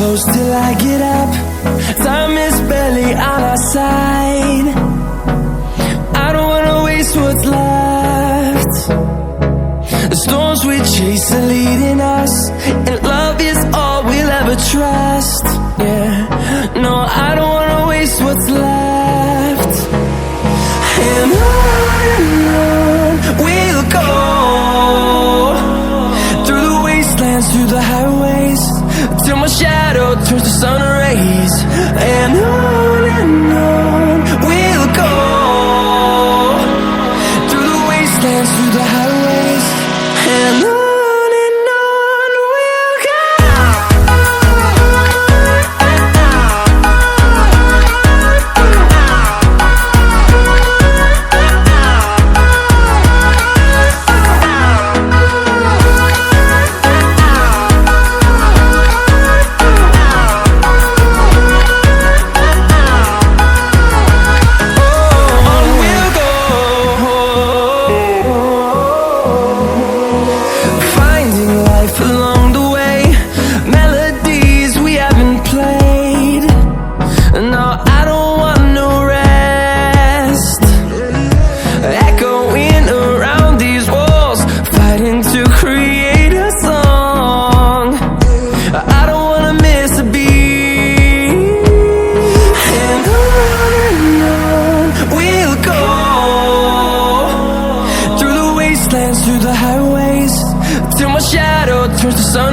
Close till I get up. Time is barely on our side. I don't wanna waste what's left. The storms we chase are leading us, and love is all we'll ever trust. Yeah, no, I don't wanna waste what's left. And on we'll go, through the wastelands, through the highways, till my shadow turns to sun rays. And on we'll go, through the wastelands, through the highways, and on we'll go. Through the highways, till my shadow turns to sun